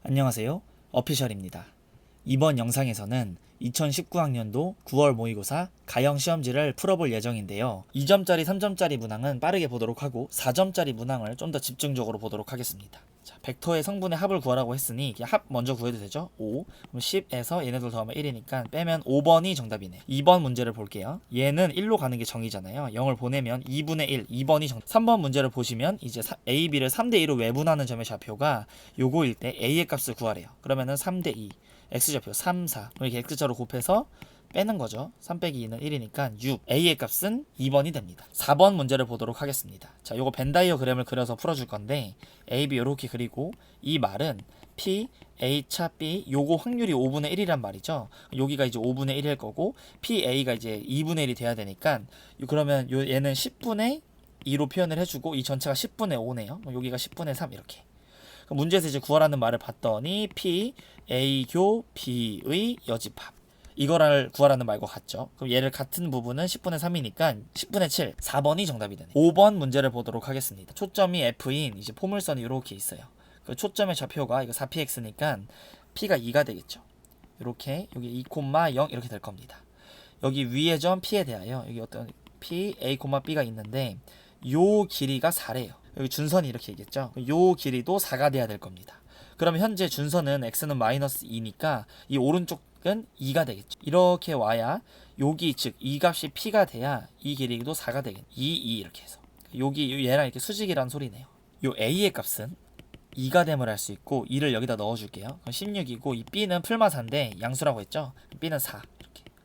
안녕하세요. 어피셜입니다. 이번 영상에서는 2019학년도 9월 모의고사 가형 시험지를 풀어볼 예정인데요. 2점짜리, 3점짜리 문항은 빠르게 보도록 하고 4점짜리 문항을 좀 더 집중적으로 보도록 하겠습니다. 자, 벡터의 성분의 합을 구하라고 했으니 합 먼저 구해도 되죠? 5. 그럼 10에서 얘네들 더하면 1이니까 빼면 5번이 정답이네. 2번 문제를 볼게요. 얘는 1로 가는 게 정의잖아요. 0을 보내면 2분의 1, 2번이 정답. 3번 문제를 보시면 이제 A, B를 3대2로 외분하는 점의 좌표가 요거일 때 A의 값을 구하래요. 그러면은 3대2. X좌표 3, 4 이렇게 X자로 곱해서 빼는 거죠. 3 빼기 2는 1이니까 6. A의 값은 2번이 됩니다. 4번 문제를 보도록 하겠습니다. 자, 요거 벤 다이어그램을 그려서 풀어줄 건데 A, B 이렇게 그리고 이 말은 P, A 차 B 요거 확률이 5분의 1이란 말이죠. 여기가 이제 5분의 1일 거고 P, A가 이제 2분의 1이 돼야 되니까 그러면 얘는 10분의 2로 표현을 해주고 이 전체가 10분의 5네요. 여기가 10분의 3 이렇게. 문제에서 이제 구하라는 말을 봤더니 P, A, 교, B의 여집합. 이거를 구하라는 말과 같죠. 그럼 얘를 같은 부분은 10분의 3이니까 10분의 7. 4번이 정답이 되네. 5번 문제를 보도록 하겠습니다. 초점이 F인 이제 포물선이 이렇게 있어요. 그 초점의 좌표가 이거 4px니까 P가 2가 되겠죠. 이렇게 여기 2,0 이렇게 될 겁니다. 여기 위의 점 P에 대하여 여기 어떤 P, A, B가 있는데 요 길이가 4래요. 여기 준선이 이렇게 있겠죠. 요 길이도 4가 돼야 될 겁니다. 그러면 현재 준선은 x는 마이너스 2니까 이 오른쪽은 2가 되겠죠. 이렇게 와야 여기 즉 이 값이 p가 돼야 이 길이도 4가 되겠네. 2 이렇게 해서 여기 얘랑 이렇게 수직이란 소리네요. 요 a의 값은 2가 됨을 할 수 있고 2를 여기다 넣어줄게요. 그럼 16이고 이 b는 풀마사인데 양수라고 했죠. b는 4.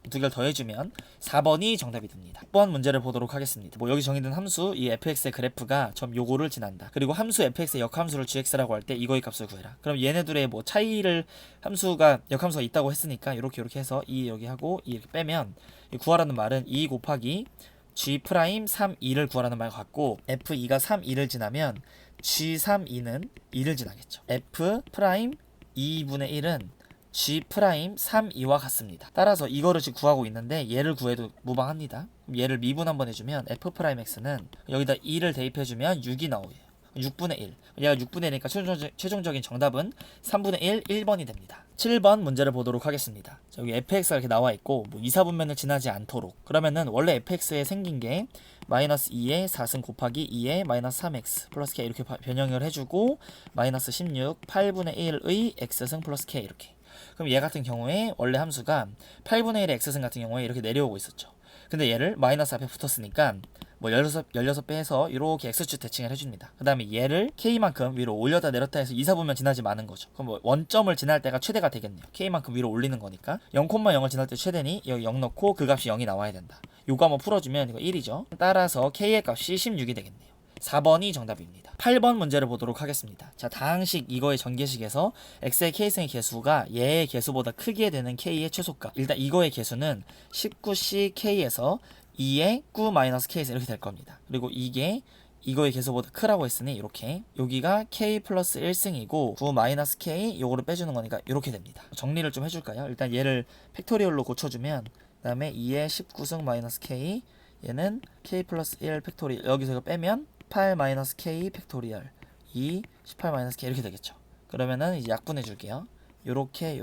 두 개를 더해주면 4번이 정답이 됩니다. 6번 문제를 보도록 하겠습니다. 여기 정의된 함수 이 fx의 그래프가 점 요거를 지난다. 그리고 함수 fx의 역함수를 gx라고 할 때 이거의 값을 구해라. 그럼 얘네들의 차이를 함수가 역함수가 있다고 했으니까 이렇게 해서 2 여기 하고 2 이렇게 빼면 구하라는 말은 2 곱하기 g 프라임 3, 2를 구하라는 말 같고 f2가 3, 2를 지나면 g 3, 2는 2를 지나겠죠. f 프라임 2분의 1은 G 프라임 3, 2와 같습니다. 따라서 이거를 지금 구하고 있는데 얘를 구해도 무방합니다. 얘를 미분 한번 해주면 F 프라임 X는 여기다 2를 대입해주면 6이 나오요. 6분의 1. 얘가 6분의 1이니까 최종적인 정답은 3분의 1, 1번이 됩니다. 7번 문제를 보도록 하겠습니다. 자, 여기 fx가 이렇게 나와 있고 2, 4분면을 지나지 않도록 그러면은 원래 fx에 생긴 게 마이너스 2의 4승 곱하기 2의 마이너스 3x 플러스 k 이렇게 변형을 해주고 마이너스 16, 8분의 1의 x승 플러스 k 이렇게. 그럼 얘 같은 경우에 원래 함수가 8분의 1의 x승 같은 경우에 이렇게 내려오고 있었죠. 근데 얘를 마이너스 앞에 붙었으니까 16배 해서 이렇게 x축 대칭을 해줍니다. 그 다음에 얘를 k만큼 위로 올렸다 내렸다 해서 2, 4분면 지나지 마는 거죠. 그럼 원점을 지날 때가 최대가 되겠네요. k만큼 위로 올리는 거니까 0,0을 지날 때 최대니 여기 0 넣고 그 값이 0이 나와야 된다. 요거 한번 풀어주면 이거 1이죠. 따라서 k의 값이 16이 되겠네요. 4번이 정답입니다. 8번 문제를 보도록 하겠습니다. 자, 다항식 이거의 전개식에서 x의 k승의 개수가 얘의 개수보다 크게 되는 k의 최소값. 일단 이거의 개수는 19c k에서 2의 9-k에서 이렇게 될 겁니다. 그리고 이게 이거의 개수보다 크라고 했으니 이렇게 여기가 k 플러스 1승이고 9-k 요거를 빼주는 거니까 이렇게 됩니다. 정리를 좀 해줄까요? 일단 얘를 팩토리얼로 고쳐주면 그 다음에 2의 19승 k 얘는 k 플러스 1 팩토리얼 여기서 이거 빼면 8-k 팩토리얼 2 18-k 이렇게 되겠죠. 그러면은 이제 약분해 줄게요. 요렇게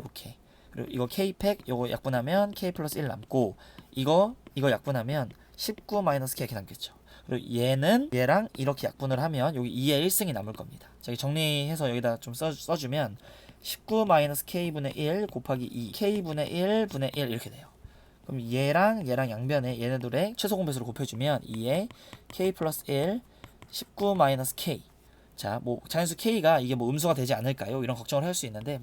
그리고 이거 k팩 요거 약분하면 k 플러스 1 남고 이거 약분하면 19-k 이렇게 남겠죠. 그리고 얘는 얘랑 이렇게 약분을 하면 여기 2의 1승이 남을 겁니다. 자, 정리해서 여기다 좀 써주면 19-k분의 1 곱하기 2 k분의 1분의 1 이렇게 돼요. 그럼 얘랑 양변에 얘네들의 최소 공배수를 곱해주면 2의 k 플러스 1 19-k. 자, 자연수 k가 이게 음수가 되지 않을까요? 이런 걱정을 할 수 있는데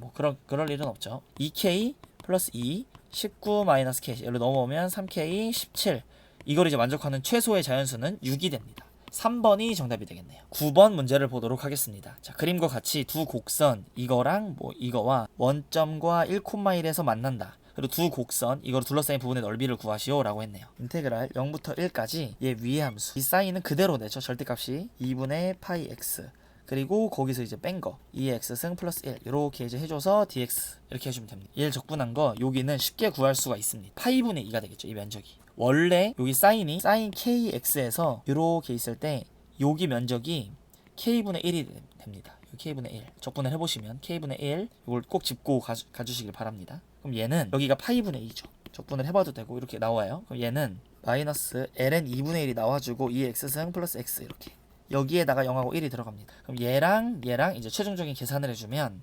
그럴 일은 없죠. 2k 플러스 2 19-k 여기로 넘어오면 3k 17. 이걸 이제 만족하는 최소의 자연수는 6이 됩니다. 3번이 정답이 되겠네요. 9번 문제를 보도록 하겠습니다. 자, 그림과 같이 두 곡선 이거랑 이거와 원점과 1,1에서 만난다. 그리고 두 곡선 이걸 둘러싸인 부분의 넓이를 구하시오 라고 했네요. 인테그랄 0부터 1까지 얘 위의 함수 이 사인은 그대로 내죠. 절대값이 2분의 파이 x 그리고 거기서 이제 뺀 거 2x승 플러스 1 이렇게 이제 해줘서 dx 이렇게 해주면 됩니다. 얘를 적분한 거 여기는 쉽게 구할 수가 있습니다. 파이분의 2가 되겠죠. 이 면적이 원래 여기 사인이 사인 kx에서 이렇게 있을 때 여기 면적이 k분의 1이 됩니다. k분의 1 적분을 해보시면 k분의 1 이걸 꼭 짚고 가주시길 바랍니다. 그럼 얘는 여기가 파이분의 2죠. 적분을 해봐도 되고 이렇게 나와요. 그럼 얘는 마이너스 ln 2분의 1이 나와주고 2x승 플러스 x 이렇게 여기에다가 0하고 1이 들어갑니다. 그럼 얘랑 이제 최종적인 계산을 해주면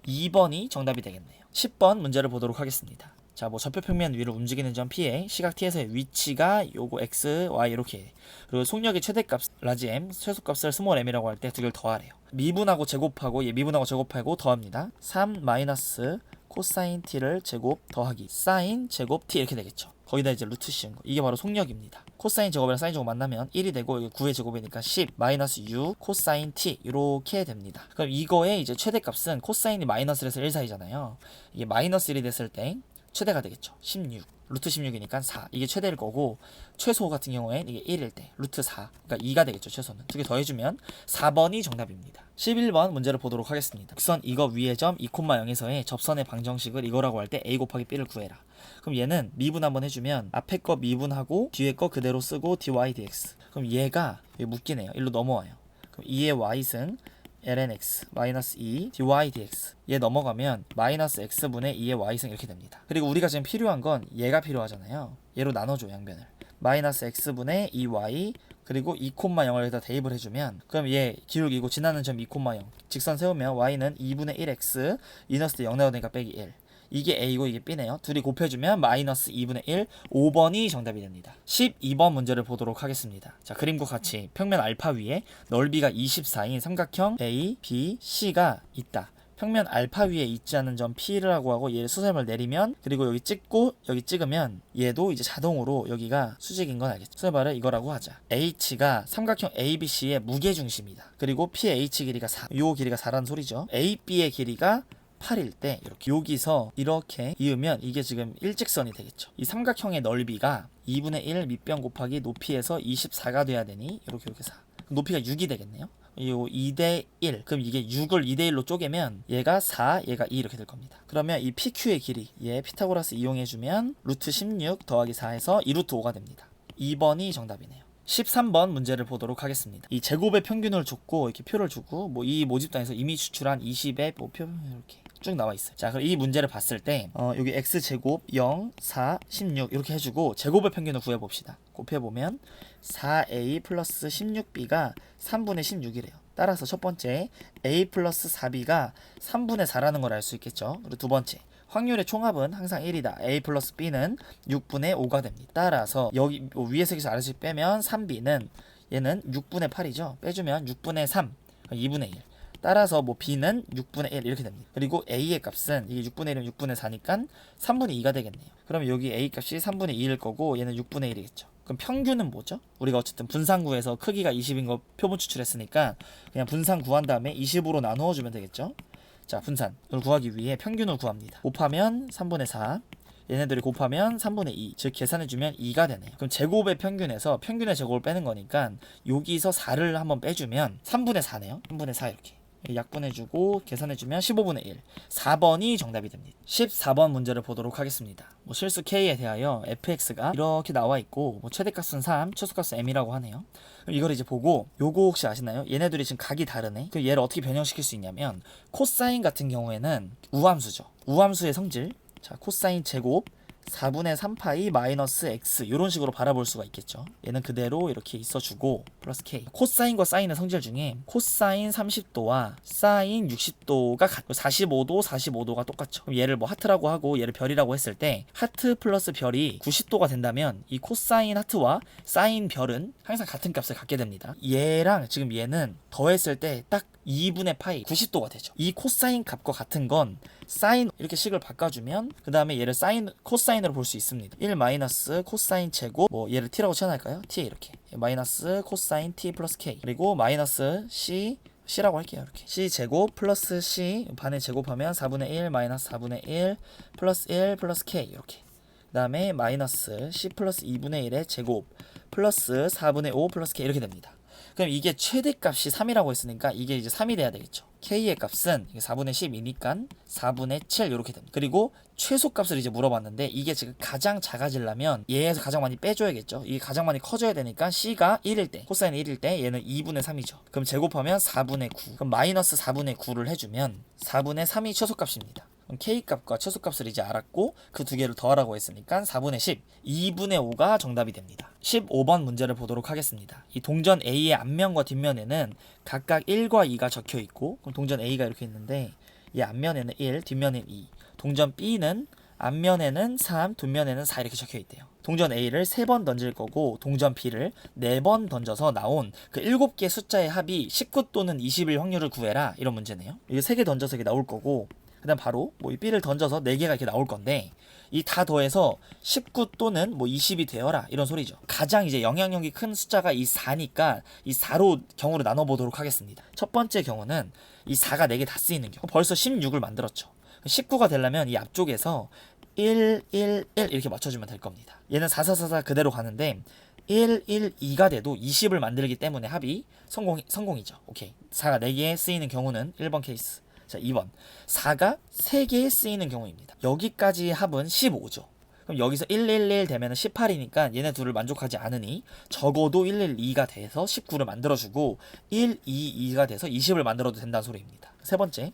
2번이 정답이 되겠네요. 10번 문제를 보도록 하겠습니다. 자, 뭐 좌표평면 위로 움직이는 점 P에 시각 T에서의 위치가 요거 X, Y 이렇게. 그리고 속력의 최대값 라지 M, 최소값을 스몰 m이라고 할 때 두 개를 더하래요. 미분하고 제곱하고 미분하고 제곱하고 더합니다. 3 마이너스 코사인 T를 제곱 더하기 사인 제곱 T 이렇게 되겠죠. 거기다 이제 루트 씌운 거. 이게 바로 속력입니다. 코사인 제곱이랑 사인 제곱 만나면 1이 되고 이게 9의 제곱이니까 10 마이너스 6 코사인 T 이렇게 됩니다. 그럼 이거의 이제 최대값은 코사인이 마이너스 1에서 1 사이잖아요. 이게 마이너스 1이 됐을 때 최대가 되겠죠. 16 루트 16이니까 4 이게 최대일 거고 최소 같은 경우엔 이게 1일 때 루트 4 그러니까 2가 되겠죠. 최소는 두 개 더해주면 4번이 정답입니다. 11번 문제를 보도록 하겠습니다. 극선 이거 위의 점 2,0에서의 접선의 방정식을 이거라고 할 때 a 곱하기 b를 구해라. 그럼 얘는 미분 한번 해주면 앞에 거 미분하고 뒤에 거 그대로 쓰고 dy dx. 그럼 얘가 묶이네요. 일로 넘어와요. 그럼 2의 y승 ln x 마이너스 2 dy dx 얘 넘어가면 마이너스 x분의 2의 y승 이렇게 됩니다. 그리고 우리가 지금 필요한 건 얘가 필요하잖아요. 얘로 나눠줘 양변을. 마이너스 x분의 2y 그리고 2,0을 여기다 대입을 해주면 그럼 얘 기울기고 지나는 점 2,0 직선 세우면 y는 2분의 1x 이너스 때 0 나오니까 빼기 1 이게 a고 이게 b네요. 둘이 곱해주면 마이너스 2분의 1 5번이 정답이 됩니다. 12번 문제를 보도록 하겠습니다. 자, 그림과 같이 평면 알파 위에 넓이가 24인 삼각형 A, B, C가 있다. 평면 알파 위에 있지 않은 점 P라고 하고 얘를 수셈을 내리면 그리고 여기 찍고 여기 찍으면 얘도 이제 자동으로 여기가 수직인 건 알겠죠. 수렴을 이거라고 하자. H가 삼각형 ABC의 무게중심이다. 그리고 PH 길이가 4. 요 길이가 4라는 소리죠. AB의 길이가 8일 때 이렇게 여기서 이렇게 이으면 이게 지금 일직선이 되겠죠. 이 삼각형의 넓이가 2분의 1 밑변 곱하기 높이에서 24가 돼야 되니 이렇게 4. 높이가 6이 되겠네요. 요 2대 1. 그럼 이게 6을 2대 1로 쪼개면 얘가 4, 얘가 2 이렇게 될 겁니다. 그러면 이 PQ의 길이 얘 피타고라스 이용해주면 루트 16 더하기 4에서 2루트 5가 됩니다. 2번이 정답이네요. 13번 문제를 보도록 하겠습니다. 이 제곱의 평균을 줬고 이렇게 표를 주고 뭐 이 모집단에서 이미 추출한 20의 표 이렇게 쭉 나와 있어요. 자, 그럼 이 문제를 봤을 때 여기 x제곱 0, 4, 16 이렇게 해주고 제곱의 평균을 구해봅시다. 곱해보면 4a 플러스 16b가 3분의 16이래요. 따라서 첫 번째 a 플러스 4b가 3분의 4라는 걸 알 수 있겠죠. 그리고 두 번째 확률의 총합은 항상 1이다. a 플러스 b는 6분의 5가 됩니다. 따라서 여기 위에서 여기서 아래씩 빼면 3b는 얘는 6분의 8이죠. 빼주면 6분의 3, 2분의 1. 따라서 뭐 b는 6분의 1 이렇게 됩니다. 그리고 a의 값은 이게 6분의 1이면 6분의 4니까 3분의 2가 되겠네요. 그럼 여기 a 값이 3분의 2일 거고 얘는 6분의 1이겠죠. 그럼 평균은 뭐죠? 우리가 어쨌든 분산 구해서 크기가 20인 거 표본 추출했으니까 그냥 분산 구한 다음에 20으로 나누어 주면 되겠죠. 자, 분산을 구하기 위해 평균을 구합니다. 곱하면 3분의 4 얘네들이 곱하면 3분의 2 즉 계산해주면 2가 되네요. 그럼 제곱의 평균에서 평균의 제곱을 빼는 거니까 여기서 4를 한번 빼주면 3분의 4네요. 3분의 4 이렇게 약분해주고 계산해주면 15분의 1 4번이 정답이 됩니다. 14번 문제를 보도록 하겠습니다. 뭐 실수 K에 대하여 fx가 이렇게 나와 있고 뭐 최대값은 3 최소값은 m이라고 하네요. 그럼 이걸 이제 보고 요거 혹시 아시나요? 얘네들이 지금 각이 다르네. 그 얘를 어떻게 변형시킬 수 있냐면 코사인 같은 경우에는 우함수죠. 우함수의 성질 자 코사인 제곱 4분의 3파이 마이너스 x 이런 식으로 바라볼 수가 있겠죠. 얘는 그대로 이렇게 있어주고 플러스 k 코사인과 사인의 성질 중에 코사인 30도와 사인 60도가 같고 45도가 똑같죠. 그럼 얘를 뭐 하트라고 하고 얘를 별이라고 했을 때 하트 플러스 별이 90도가 된다면 이 코사인 하트와 사인 별은 항상 같은 값을 갖게 됩니다. 얘랑 지금 얘는 더했을 때 딱 2분의 파이 90도가 되죠. 이 코사인 값과 같은 건 사인 이렇게 식을 바꿔주면 그 다음에 얘를 사인 코사인으로 볼 수 있습니다. 1 마이너스 코사인 제곱 뭐 얘를 t라고 쳐낼까요? t 이렇게 마이너스 코사인 t 플러스 k 그리고 마이너스 c라고 할게요. 이렇게 c 제곱 플러스 c 반에 제곱하면 4분의 1 마이너스 4분의 1 플러스 1 플러스 k 이렇게 그 다음에 마이너스 c 플러스 2분의 1의 제곱 플러스 4분의 5 플러스 k 이렇게 됩니다. 그럼 이게 최대값이 3이라고 했으니까 이게 이제 3이 돼야 되겠죠. K의 값은 4분의 10이니까 4분의 7 이렇게 됩니다. 그리고 최소값을 이제 물어봤는데 이게 지금 가장 작아지려면 얘에서 가장 많이 빼줘야겠죠. 이게 가장 많이 커져야 되니까 C가 1일 때, 코사인 1일 때 얘는 2분의 3이죠. 그럼 제곱하면 4분의 9. 그럼 마이너스 4분의 9를 해주면 4분의 3이 최소값입니다. 그럼 K값과 최소값을 이제 알았고 그 두 개를 더하라고 했으니까 4분의 10, 2분의 5가 정답이 됩니다. 15번 문제를 보도록 하겠습니다. 이 동전 A의 앞면과 뒷면에는 각각 1과 2가 적혀 있고, 그럼 동전 A가 이렇게 있는데 이 앞면에는 1, 뒷면에는 2. 동전 B는 앞면에는 3, 뒷면에는 4 이렇게 적혀 있대요. 동전 A를 3번 던질 거고 동전 B를 4번 던져서 나온 그 7개 숫자의 합이 19 또는 20일 확률을 구해라, 이런 문제네요. 이게 3개 던져서 이게 나올 거고, 그 다음 바로 이 B를 던져서 4개가 이렇게 나올 건데 이 다 더해서 19 또는 20이 되어라, 이런 소리죠. 가장 이제 영향력이 큰 숫자가 이 4니까 이 4로 경우를 나눠보도록 하겠습니다. 첫 번째 경우는 이 4가 4개 다 쓰이는 경우. 벌써 16을 만들었죠. 19가 되려면 이 앞쪽에서 1, 1, 1 이렇게 맞춰주면 될 겁니다. 얘는 4, 4, 4, 4 그대로 가는데 1, 1, 2가 돼도 20을 만들기 때문에 합이 성공이죠. 오케이. 4가 4개에 쓰이는 경우는 1번 케이스. 자, 2번. 4가 3개에 쓰이는 경우입니다. 여기까지 합은 15죠. 그럼 여기서 111 되면 18이니까 얘네 둘을 만족하지 않으니 적어도 112가 돼서 19를 만들어주고 122가 돼서 20을 만들어도 된다는 소리입니다. 세 번째.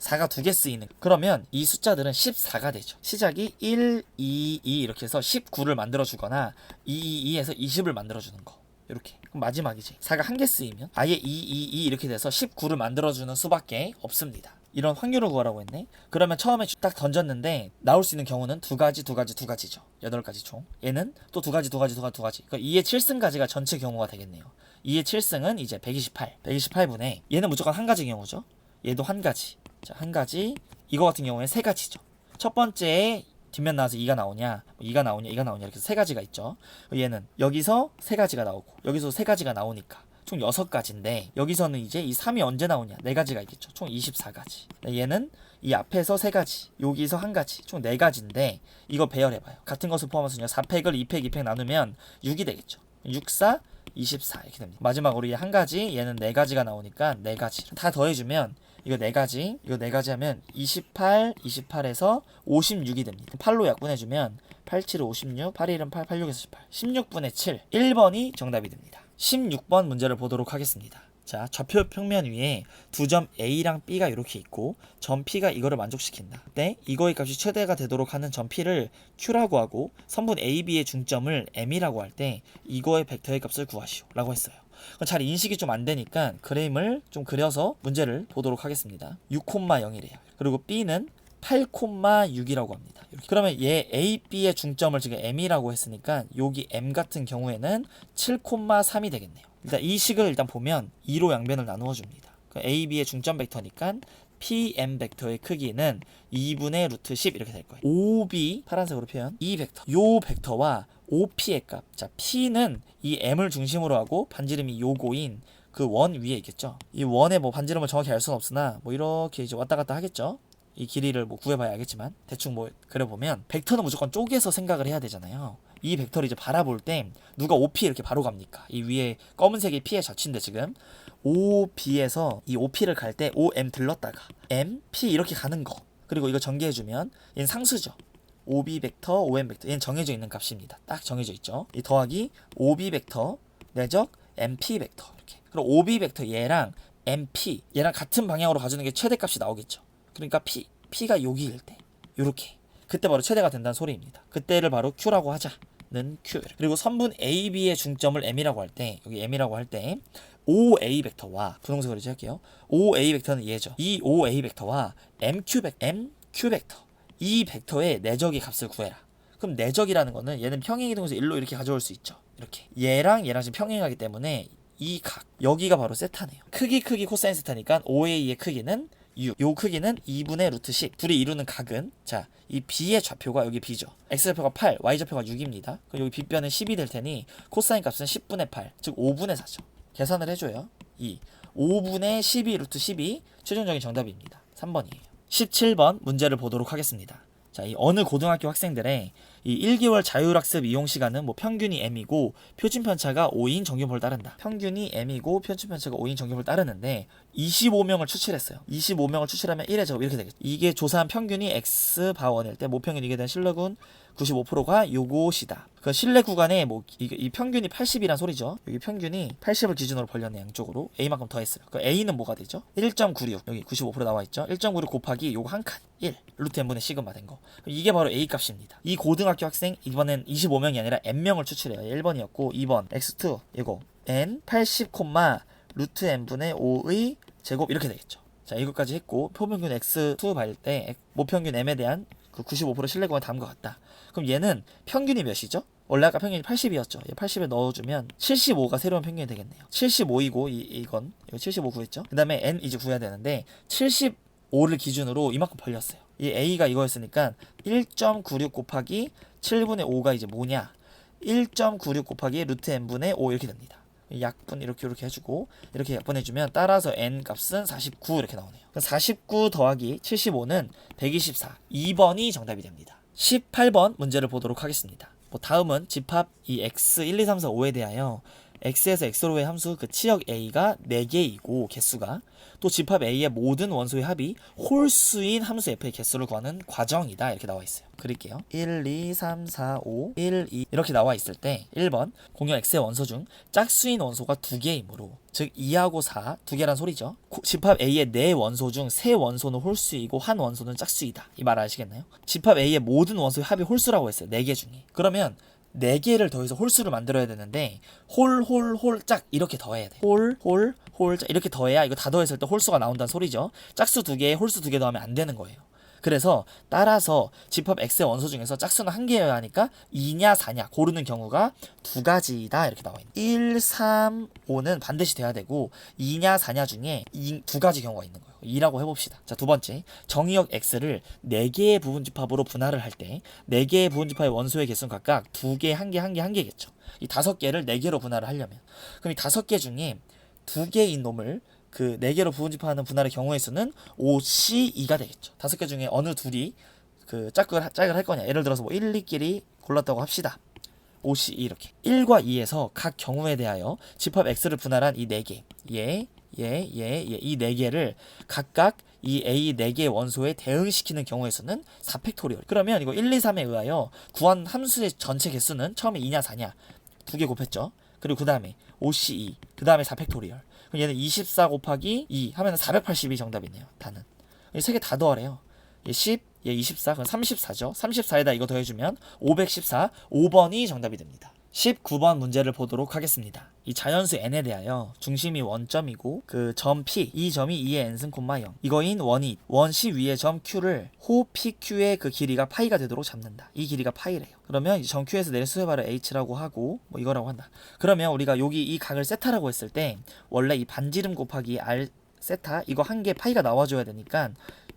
4가 2개 쓰이는, 그러면 이 숫자들은 14가 되죠. 시작이 1, 2, 2 이렇게 해서 19를 만들어주거나 222에서 20을 만들어주는 거, 이렇게. 그럼 마지막이지. 4가 1개 쓰이면 아예 2, 2, 2 이렇게 돼서 19를 만들어주는 수밖에 없습니다. 이런 확률을 구하라고 했네. 그러면 처음에 딱 던졌는데 나올 수 있는 경우는 2가지, 2가지, 2가지죠. 8가지 총. 얘는 또 2가지, 2가지, 2가지, 2가지. 그러니까 2의 7승까지가 전체 경우가 되겠네요. 2의 7승은 이제 128. 128분의 얘는 무조건 한 가지 경우죠. 얘도 한 가지. 자, 한 가지. 이거 같은 경우에 세 가지죠. 첫 번째에 뒷면 나와서 2가 나오냐, 2가 나오냐, 2가 나오냐, 이렇게 세 가지가 있죠. 얘는 여기서 세 가지가 나오고 여기서 세 가지가 나오니까 총 6가지인데 여기서는 이제 이 3이 언제 나오냐, 4가지가 있겠죠. 총 24가지. 얘는 이 앞에서 3가지, 여기서 한 가지, 총 4가지인데 이거 배열해봐요. 같은 것을 포함해서 4팩을 2팩, 2팩 나누면 6이 되겠죠. 6, 4, 24 이렇게 됩니다. 마지막으로 이 한 가지, 얘는 4가지가 나오니까 4가지 다 더해주면 이거 4가지, 이거 4가지 하면 28, 28에서 56이 됩니다. 8로 약분해주면 8, 7, 56, 8, 1은 8, 8, 6에서 18. 16분의 7. 1번이 정답이 됩니다. 16번 문제를 보도록 하겠습니다. 자, 좌표 평면 위에 두 점 A랑 B가 이렇게 있고 점 P가 이거를 만족시킨다. 네, 이거의 값이 최대가 되도록 하는 점 P를 Q라고 하고 선분 AB의 중점을 M이라고 할 때 이거의 벡터의 값을 구하시오 라고 했어요. 잘 인식이 좀 안 되니까 그림을 좀 그려서 문제를 보도록 하겠습니다. 6,0이래요. 그리고 B는 8,6이라고 합니다. 이렇게. 그러면 얘 A, B의 중점을 지금 M이라고 했으니까 여기 M 같은 경우에는 7,3이 되겠네요. 일단 이 식을 일단 보면 2로 양변을 나누어 줍니다. A, B의 중점 벡터니까 PM 벡터의 크기는 2분의 루트 10 이렇게 될 거예요. OB 파란색으로 표현. 이 벡터, 요 벡터와 OP의 값. 자, P는 이 M을 중심으로 하고 반지름이 요거인 그 원 위에 있겠죠. 이 원의 반지름을 정확히 알 수는 없으나 이렇게 이제 왔다 갔다 하겠죠. 이 길이를 그려봐야 알겠지만 대충 그려보면 벡터는 무조건 쪼개서 생각을 해야 되잖아요. 이 벡터를 이제 바라볼 때 누가 OP 이렇게 바로 갑니까? 이 위에 검은색이 P의 좌치인데 지금 OB에서 이 OP를 갈 때 OM 들렀다가 M, P 이렇게 가는 거. 그리고 이거 전개해주면 얘는 상수죠. OB 벡터, OM 벡터. 얘는 정해져 있는 값입니다. 딱 정해져 있죠. 이 더하기 OB 벡터 내적 MP 벡터 이렇게. 그리고 OB 벡터 얘랑 MP 얘랑 같은 방향으로 가주는 게 최대값이 나오겠죠. 그러니까 P가 여기일 때 요렇게. 그때 바로 최대가 된다는 소리입니다. 그때를 바로 Q라고 하자는 Q. 그리고 선분 AB의 중점을 M이라고 할 때 여기 M이라고 할 때 OA 벡터와 분홍색으로 이제 할게요. OA 벡터는 얘죠. 이 OA 벡터와 MQ 벡터 이 벡터의 내적의 값을 구해라. 그럼 내적이라는 거는 얘는 평행이 동에서 일로 이렇게 가져올 수 있죠. 이렇게 얘랑 지금 평행하기 때문에 이 각 여기가 바로 세타네요. 크기 코사인 세타니까 OA의 크기는 6. 요 크기는 2분의 루트 10. 둘이 이루는 각은 자, 이 B의 좌표가 여기 B죠. X좌표가 8, Y좌표가 6입니다. 그럼 여기 B변은 10이 될 테니 코사인 값은 10분의 8, 즉 5분의 4죠. 계산을 해줘요. 5분의 12 루트 10이 최종적인 정답입니다. 3번이에요. 17번 문제를 보도록 하겠습니다. 자, 이 어느 고등학교 학생들의 이 1개월 자율학습 이용 시간은 뭐 평균이 m이고 표준 편차가 5인 정규모를 따른다. 평균이 m이고 표준 편차가 5인 정규모를 따르는데 25명을 추출했어요. 25명을 추출하면 1의 제곱 이렇게 되겠죠. 이게 조사한 평균이 x 바원일 때 모평균 이게 된 실력은 95%가 요것이다. 그 실내 구간에 뭐 이 평균이 80이란 소리죠. 여기 평균이 80을 기준으로 벌렸네 양쪽으로 a만큼 더했어요. 그 a는 뭐가 되죠? 1.96 여기 95% 나와 있죠. 1.96 곱하기 요거 한 칸 1 루트 n분의 시그마 된 거. 이게 바로 a 값입니다. 이 고등학교 학생 이번엔 25명이 아니라 n명을 추출해요. 1번이었고 2번 x2 이거 n 80, 루트 n분의 5의 제곱 이렇게 되겠죠. 자 이것까지 했고 표평균 x2 받을 때 모평균 m에 대한 그 95% 신뢰구간을 담은 것 같다. 그럼 얘는 평균이 몇이죠? 원래 아까 평균이 80이었죠. 얘 80에 넣어주면 75가 새로운 평균이 되겠네요. 75이고 이건 이거 75 구했죠. 그 다음에 n 이제 구해야 되는데 75를 기준으로 이만큼 벌렸어요. 이 a가 이거였으니까 1.96 곱하기 7분의 5가 이제 뭐냐? 1.96 곱하기 루트 n분의 5 이렇게 됩니다. 약분 이렇게 해주고 이렇게 약분해주면 따라서 n 값은 49 이렇게 나오네요. 49 더하기 75는 124. 2번이 정답이 됩니다. 18번 문제를 보도록 하겠습니다. 다음은 집합 이 x 1, 2, 3, 4, 5에 대하여 x에서 x로의 함수 그 치역 a가 4개이고 개수가 또 집합 a의 모든 원소의 합이 홀수인 함수 f의 개수를 구하는 과정이다 이렇게 나와 있어요. 그릴게요. 1, 2, 3, 4, 5, 1, 2 이렇게 나와 있을 때 1번 공용 x의 원소 중 짝수인 원소가 2개이므로 즉 2하고 4 2개란 소리죠. 집합 a의 4원소 중 3원소는 홀수이고 한 원소는 짝수이다. 이 말 아시겠나요? 집합 a의 모든 원소의 합이 홀수라고 했어요. 4개 중에. 그러면 4개를 더해서 홀수를 만들어야 되는데 짝 이렇게 더해야 돼. 짝 이렇게 더해야 이거 다 더했을 때 홀수가 나온다는 소리죠. 짝수 2개에 홀수 2개 더하면 안 되는 거예요. 그래서 따라서 집합 x의 원소 중에서 짝수는 1개여야 하니까 2냐 4냐 고르는 경우가 2가지다 이렇게 나와 있는 1, 3, 5는 반드시 돼야 되고 2냐 4냐 중에 2가지 경우가 있는 거예요. 2라고 해봅시다. 자, 두 번째 정의역 x를 4개의 부분집합으로 분할을 할 때 4개의 부분집합의 원소의 개수는 각각 2개, 1개, 1개, 1개겠죠. 이 5개를 4개로 분할을 하려면 그럼 이 5개 중에 2개인 놈을 그 4개로 부분집합하는 분할의 경우의 수는 5C2가 되겠죠. 5개 중에 어느 둘이 그 짝을 할 거냐. 예를 들어서 뭐 1, 2끼리 골랐다고 합시다. 5C2 이렇게 1과 2에서 각 경우에 대하여 집합 x를 분할한 이 4개 이 4개를 각각 이 a 4개의 원소에 대응시키는 경우의 수는 4팩토리얼. 그러면 이거 1, 2, 3에 의하여 구한 함수의 전체 개수는 처음에 2냐 4냐 2개 곱했죠. 그리고 그 다음에 5C2 그 다음에 4팩토리얼. 그럼 얘는 24 곱하기 2 하면 482 정답이네요. 다는 3개 다 더하래요. 얘 10, 얘 24, 그럼 34죠. 34에다 이거 더해주면 514, 5번이 정답이 됩니다. 19번 문제를 보도록 하겠습니다. 이 자연수 n에 대하여 중심이 원점이고 그 점 p, 이 점이 2의 n승 콤마 0 이거인 원이 원시 위의 점 q를 호 pq의 그 길이가 파이가 되도록 잡는다. 이 길이가 파이래요. 그러면 이 점 q에서 내린 수세발을 h라고 하고 뭐 이거라고 한다. 그러면 우리가 여기 이 각을 세타라고 했을 때 원래 이 반지름 곱하기 r 세타 이거 한 개 파이가 나와줘야 되니까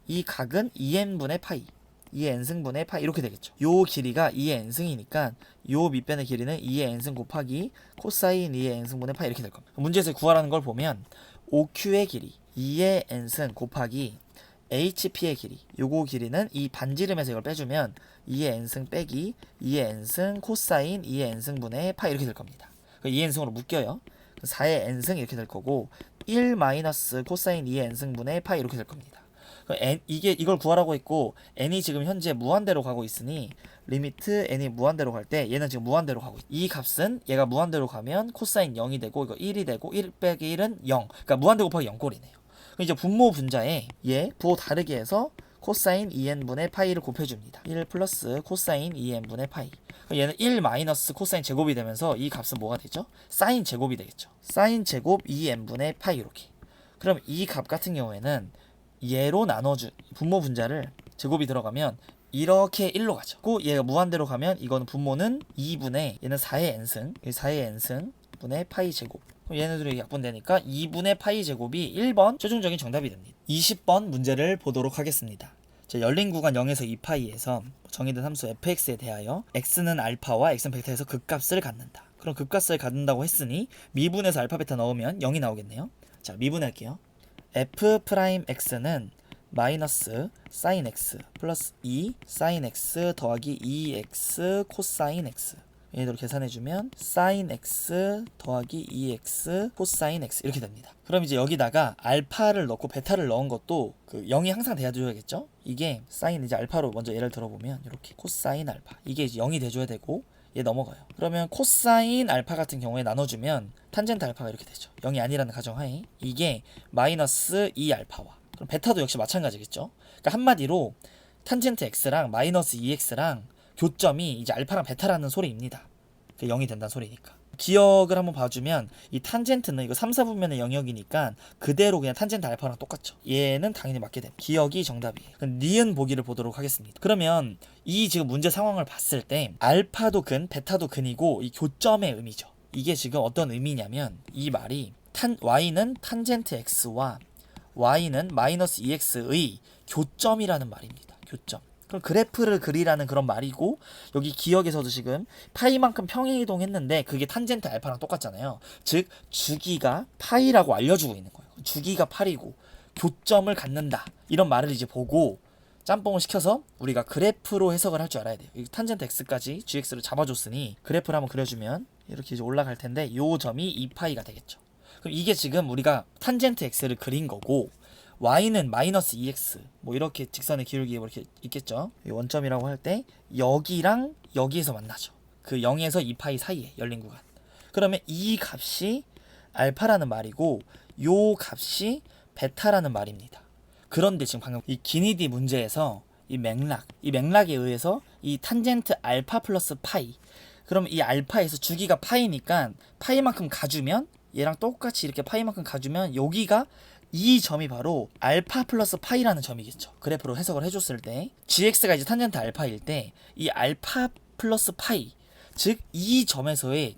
이 각은 2n분의 파이 2의 n승분의 파이 이렇게 되겠죠. 요 길이가 2의 n승이니까 요 밑변의 길이는 2의 n승 곱하기 코사인 2의 n승분의 파이 이렇게 될 겁니다. 문제에서 구하라는 걸 보면 OQ의 길이 2의 n승 곱하기 HP의 길이 요거 길이는 이 반지름에서 이걸 빼주면 2의 n승 빼기 2의 n승 코사인 2의 n승분의 파이 이렇게 될 겁니다. 2의 n승으로 묶여요. 4의 n승 이렇게 될 거고 1 마이너스 코사인 2의 n승분의 파이 이렇게 될 겁니다. 이걸 구하라고 했고 n이 지금 현재 무한대로 가고 있으니 리미트 n이 무한대로 갈 때 얘는 지금 무한대로 가고 있어. 이 값은 얘가 무한대로 가면 코사인 0이 되고 이거 1이 되고 1 빼기 1은 0. 그러니까 무한대 곱하기 0꼴이네요. 이제 분모 분자에 얘 부호 다르게 해서 코사인 2n분의 파이를 곱해줍니다. 1 플러스 코사인 2n분의 파이. 얘는 1 마이너스 코사인 제곱이 되면서 이 값은 뭐가 되죠? 사인 제곱이 되겠죠. 사인 제곱 2n분의 파이 이렇게. 그럼 이 값 같은 경우에는 얘로 나눠준 분모 분자를 제곱이 들어가면 이렇게 1로 가죠. 그 얘가 무한대로 가면 이거는 분모는 2분의 얘는 4의 n승 4의 n승 분의 파이 제곱. 그럼 얘네들이 약분되니까 2분의 파이 제곱이 1번 최종적인 정답이 됩니다. 20번 문제를 보도록 하겠습니다. 자, 열린 구간 0에서 2파이에서 정의된 함수 fx에 대하여 x는 알파와 x는 베타에서 극값을 갖는다. 그럼 극값을 갖는다고 했으니 미분에서 알파 베타 넣으면 0이 나오겠네요. 자, 미분할게요. f'x는 마이너스 사인 x 플러스 2 사인 x 더하기 2x 코사인 x. 얘대로 계산해주면 사인 x 더하기 2x 코사인 x 이렇게 됩니다. 그럼 이제 여기다가 알파를 넣고 베타를 넣은 것도 그 0이 항상 돼줘야겠죠? 이게 사인 이제 알파로 먼저 예를 들어보면 이렇게 코사인 알파 이게 이제 0이 돼줘야 되고 얘 넘어가요. 그러면 코사인 알파 같은 경우에 나눠주면 탄젠트 알파가 이렇게 되죠. 0이 아니라는 가정하에 이게 마이너스 2 알파와 그럼 베타도 역시 마찬가지겠죠. 그러니까 한마디로 탄젠트 x랑 마이너스 2x랑 교점이 이제 알파랑 베타라는 소리입니다. 0이 된다는 소리니까. 기억을 한번 봐주면 이 탄젠트는 이거 3, 4분면의 영역이니까 그대로 그냥 탄젠트 알파랑 똑같죠. 얘는 당연히 맞게 됩니다. 기억이 정답이에요. 그럼 니은 보기를 보도록 하겠습니다. 그러면 이 지금 문제 상황을 봤을 때 알파도 근, 베타도 근이고 이 교점의 의미죠. 이게 지금 어떤 의미냐면 이 말이 y는 탄젠트 x와 y는 마이너스 2x의 교점이라는 말입니다. 교점. 그럼 그래프를 그리라는 그런 말이고 여기 기억에서도 지금 파이만큼 평행이동했는데 그게 탄젠트 알파랑 똑같잖아요. 즉 주기가 파이라고 알려주고 있는 거예요. 주기가 8이고 교점을 갖는다 이런 말을 이제 보고 짬뽕을 시켜서 우리가 그래프로 해석을 할 줄 알아야 돼요. 탄젠트 x까지 gx를 잡아줬으니 그래프를 한번 그려주면 이렇게 이제 올라갈 텐데 요 점이 2파이가 되겠죠. 그럼 이게 지금 우리가 탄젠트 x를 그린 거고 y는 마이너스 2x 뭐 이렇게 직선의 기울기 이렇게 있겠죠. 원점이라고 할 때 여기랑 여기에서 만나죠. 그 0에서 2파이 사이에 열린 구간. 그러면 이 값이 알파라는 말이고 요 값이 베타라는 말입니다. 그런데 지금 방금 이 기니디 문제에서 이 맥락에 의해서 이 탄젠트 알파 플러스 파이 그럼 이 알파에서 주기가 파이니까 파이만큼 가주면 얘랑 똑같이 이렇게 파이만큼 가주면 여기가 이 점이 바로 알파 플러스 파이라는 점이겠죠. 그래프로 해석을 해줬을 때 gx가 이제 탄젠트 알파일 때 이 알파 플러스 파이 즉 이 점에서의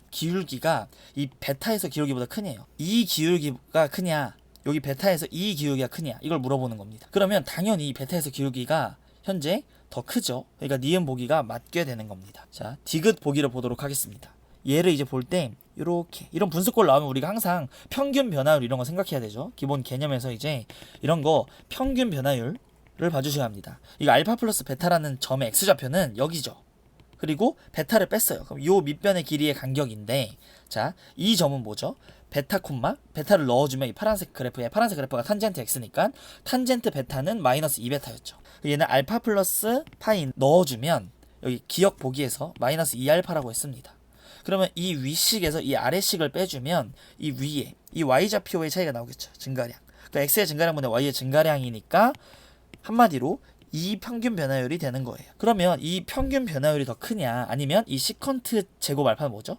기울기가 이 베타에서 기울기보다 크네요. 이 기울기가 크냐 여기 베타에서 이 기울기가 크냐 이걸 물어보는 겁니다. 그러면 당연히 이 베타에서 기울기가 현재 더 크죠. 그러니까 니은 보기가 맞게 되는 겁니다. 자 디귿 보기를 보도록 하겠습니다. 얘를 이제 볼 때 이렇게 이런 분수꼴 나오면 우리가 항상 평균 변화율 이런 거 생각해야 되죠. 기본 개념에서 이제 이런 거 평균 변화율을 봐주셔야 합니다. 이거 알파 플러스 베타라는 점의 x좌표는 여기죠. 그리고 베타를 뺐어요. 그럼 요 밑변의 길이의 간격인데 자, 이 점은 뭐죠? 베타 콤마 베타를 넣어주면 이 파란색 그래프가 탄젠트 x니까 탄젠트 베타는 마이너스 2베타였죠. 얘는 알파 플러스 파이 넣어주면 여기 기억 보기에서 마이너스 2알파라고 했습니다. 그러면 이 위식에서 이 아래식을 빼주면 이 위에 이 y좌표의 차이가 나오겠죠. 증가량. 그러니까 x의 증가량분의 y의 증가량이니까 한마디로 이 평균 변화율이 되는 거예요. 그러면 이 평균 변화율이 더 크냐 아니면 이 시컨트 제곱 알파는 뭐죠?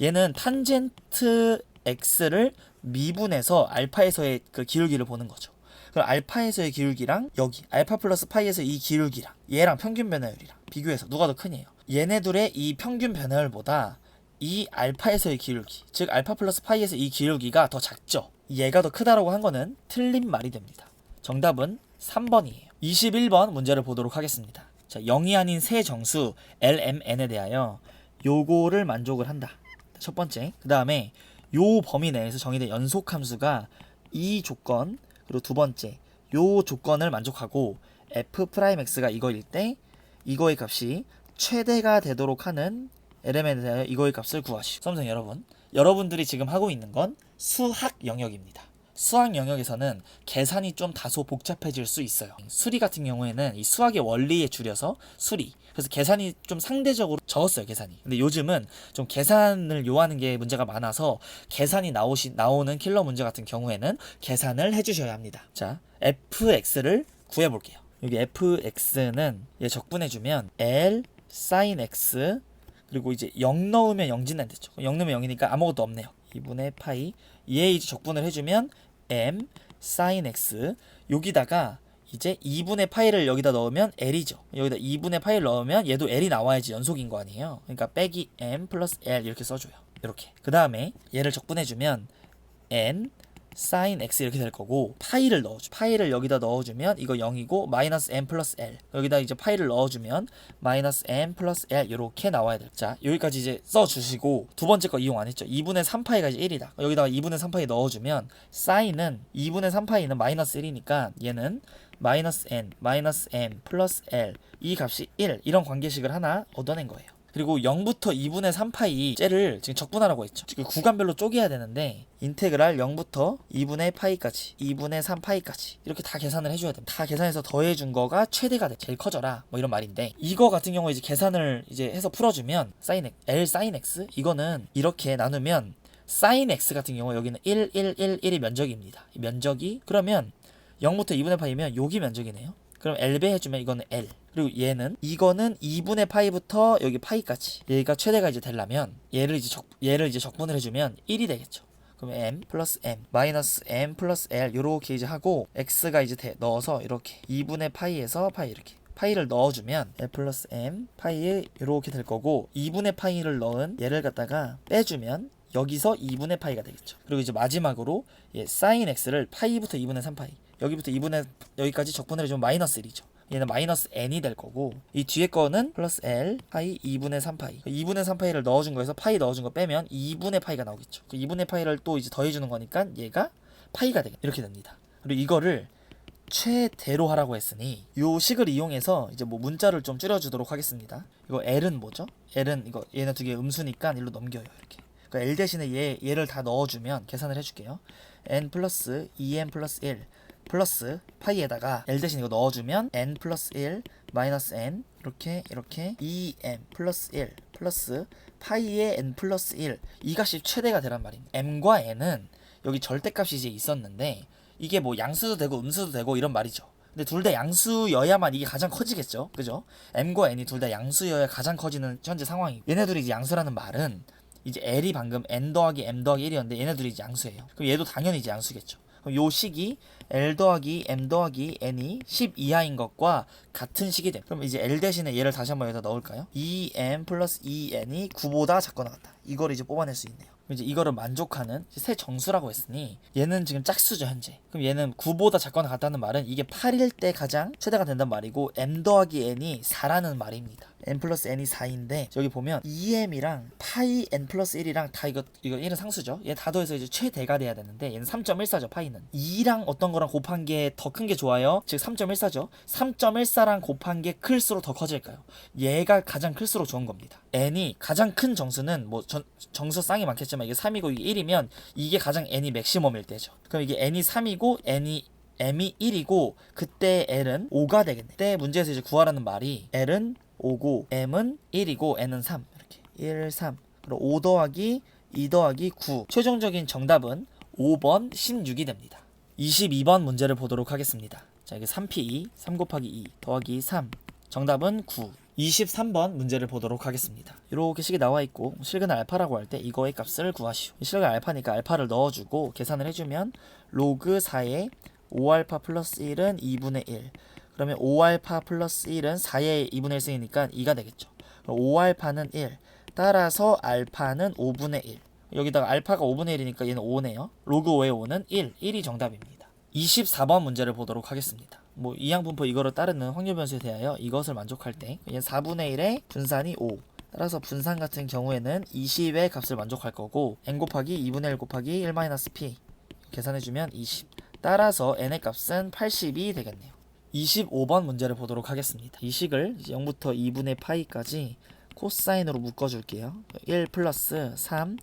얘는 탄젠트 x를 미분해서 알파에서의 그 기울기를 보는 거죠. 그럼 알파에서의 기울기랑 여기 알파 플러스 파이에서 이 기울기랑 얘랑 평균 변화율이랑 비교해서 누가 더 크냐요. 얘네들의 이 평균 변화율보다 이 알파에서의 기울기 즉 알파 플러스 파이에서 이 기울기가 더 작죠. 얘가 더 크다라고 한 거는 틀린 말이 됩니다. 정답은 3번이에요 21번 문제를 보도록 하겠습니다. 자, 0이 아닌 세 정수 LMN에 대하여 요거를 만족을 한다. 첫 번째. 그 다음에 요 범위 내에서 정의된 연속함수가 이 조건 그리고 두 번째 요 조건을 만족하고 f'x가 이거일 때 이거의 값이 최대가 되도록 하는 LMN에 대하여 이거의 값을 구하시오. 수험생 여러분들이 지금 하고 있는 건 수학 영역입니다. 수학 영역에서는 계산이 좀 다소 복잡해질 수 있어요. 수리 같은 경우에는 이 수학의 원리에 줄여서 수리. 그래서 계산이 좀 상대적으로 적었어요, 계산이. 근데 요즘은 좀 계산을 요하는 게 문제가 많아서 계산이 나오는 킬러 문제 같은 경우에는 계산을 해주셔야 합니다. 자, fx를 구해볼게요. 여기 fx는 얘 적분해주면 L sin x 그리고 이제 0 넣으면 0진단 됐죠. 0 넣으면 0이니까 아무것도 없네요. 2분의 파이 얘 이제 적분을 해주면 m sin x 여기다가 이제 2분의 파이를 여기다 넣으면 L이죠. 여기다 2분의 파이를 넣으면 얘도 L이 나와야지 연속인 거 아니에요. 그러니까 빼기 m 플러스 L 이렇게 써줘요. 이렇게. 그 다음에 얘를 적분해주면 n sin x 이렇게 될 거고, 파이를 넣어줘. 파이를 여기다 넣어주면 이거 0이고 마이너스 m 플러스 l, 여기다 이제 파이를 넣어주면 마이너스 m 플러스 l 이렇게 나와야 돼. 자, 여기까지 이제 써주시고, 두 번째 거 이용 안 했죠. 2분의 3파이가 이제 1이다. 여기다가 2분의 3파이 넣어주면 sin은 2분의 3파이는 마이너스 1이니까 얘는 마이너스 n 마이너스 m 플러스 l, 이 값이 1, 이런 관계식을 하나 얻어낸 거예요. 그리고 0부터 2분의 3파이 쟤를 지금 적분하라고 했죠. 지금 구간별로 쪼개야 되는데 인테그랄 0부터 2분의 파이까지, 2분의 3파이까지 이렇게 다 계산을 해줘야 됩니다. 다 계산해서 더해준 거가 최대가 돼. 제일 커져라, 뭐 이런 말인데, 이거 같은 경우에 이제 계산을 이제 해서 풀어주면 sin L sin x, 이거는 이렇게 나누면 sin x 같은 경우 여기는 1, 1, 1, 1이 면적입니다. 이 면적이 그러면 0부터 2분의 파이면 여기 면적이네요. 그럼 L배 해주면 이거는 L. 그리고 얘는, 이거는 2분의 파이부터 여기 파이까지, 얘가 최대가 이제 되려면 얘를 이제 적분을 해주면 1이 되겠죠. 그럼 m 플러스 m 마이너스 m 플러스 l 요렇게 이제 하고, x가 이제 넣어서 이렇게 2분의 파이에서 파이, 이렇게 파이를 넣어주면 l 플러스 m 파이에 이렇게 될 거고, 2분의 파이를 넣은 얘를 갖다가 빼주면 여기서 2분의 파이가 되겠죠. 그리고 이제 마지막으로 sin x를 파이부터 2분의 3파이, 여기부터 2분의 여기까지 적분을 해주면 마이너스 1이죠. 얘는 마이너스 n이 될 거고, 이 뒤에 거는 플러스 l 파이 2분의 3파이, 2분의 3파이를 넣어준 거에서 파이 넣어준 거 빼면 2분의 파이가 나오겠죠. 그 2분의 파이를 또 이제 더해주는 거니까 얘가 파이가 되겠다. 이렇게 됩니다. 그리고 이거를 최대로 하라고 했으니 요 식을 이용해서 이제 뭐 문자를 좀 줄여주도록 하겠습니다. 이거 l은 뭐죠? l은 이거 얘네 두 개 음수니까 일로 넘겨요. 이렇게. 그러니까 l 대신에 얘를 다 넣어주면 계산을 해줄게요. n 플러스 2n 플러스 1 플러스 파이에다가 l 대신 이거 넣어주면 n 플러스 1 마이너스 n 이렇게 2m 플러스 1 플러스 파이의 n 플러스 1, 이 값이 최대가 되란 말입니다. m과 n은 여기 절대값이 이제 있었는데 이게 뭐 양수도 되고 음수도 되고 이런 말이죠. 근데 둘 다 양수여야만 이게 가장 커지겠죠. 그죠? m과 n이 둘 다 양수여야 가장 커지는 현재 상황이고, 얘네들이 이제 양수라는 말은 이제 l이 방금 n 더하기 m 더하기 1이었는데 얘네들이 이제 양수예요. 그럼 얘도 당연히 이제 양수겠죠. 그럼 요 식이 L 더하기 M 더하기 N이 10 이하인 것과 같은 식이 됩니다. 그럼 이제 L 대신에 얘를 다시 한번 여기다 넣을까요? 2M 플러스 2N이 9보다 작거나 같다. 이걸 이제 뽑아낼 수 있네요. 이제 이거를 만족하는 새 정수라고 했으니 얘는 지금 짝수죠 현재. 그럼 얘는 9보다 작거나 같다는 말은 이게 8일 때 가장 최대가 된다는 말이고, M 더하기 N이 4라는 말입니다. n 플러스 n이 4인데 여기 보면 2m이랑 파이 n 플러스 1이랑 다 이거 얘는 상수죠. 얘 다 더해서 이제 최대가 돼야 되는데 얘는 3.14죠. 파이는 2랑 어떤 거랑 곱한 게 더 큰 게 좋아요? 즉 3.14죠. 3.14랑 곱한 게 클수록 더 커질까요? 얘가 가장 클수록 좋은 겁니다. n이 가장 큰 정수는 뭐 정수 쌍이 많겠지만 이게 3이고 이게 1이면 이게 가장 n이 맥시멈일 때죠. 그럼 이게 n이 3이고 m이 1이고 그때 l은 5가 되겠네. 그때 문제에서 이제 구하라는 말이 l은 5고 m은 1이고 n은 3, 이렇게 1, 3. 그리고 5 더하기 2 더하기 9. 최종적인 정답은 5번 16이 됩니다. 22번 문제를 보도록 하겠습니다. 자, 이게 3p 3 곱하기 2 더하기 3. 정답은 9. 23번 문제를 보도록 하겠습니다. 이렇게 식이 나와 있고 실근 알파라고 할 때 이거의 값을 구하시오. 실근 알파니까 알파를 넣어주고 계산을 해주면 로그 4의 5알파 플러스 1은 2분의 1. 그러면 5알파 플러스 1은 4의 2분의 1 쓰니까 2가 되겠죠. 5알파는 1. 따라서 알파는 5분의 1. 여기다가 알파가 5분의 1이니까 얘는 5네요. 로그 5의 5는 1. 1이 정답입니다. 24번 문제를 보도록 하겠습니다. 뭐 이항분포 이거를 따르는 확률 변수에 대하여 이것을 만족할 때 얘는 4분의 1의 분산이 5. 따라서 분산 같은 경우에는 20의 값을 만족할 거고, n 곱하기 2분의 1 곱하기 1-p 계산해주면 20. 따라서 n의 값은 80이 되겠네요. 25번 문제를 보도록 하겠습니다. 이 식을 0부터 2분의 파이까지 코사인으로 묶어줄게요. 1 플러스 3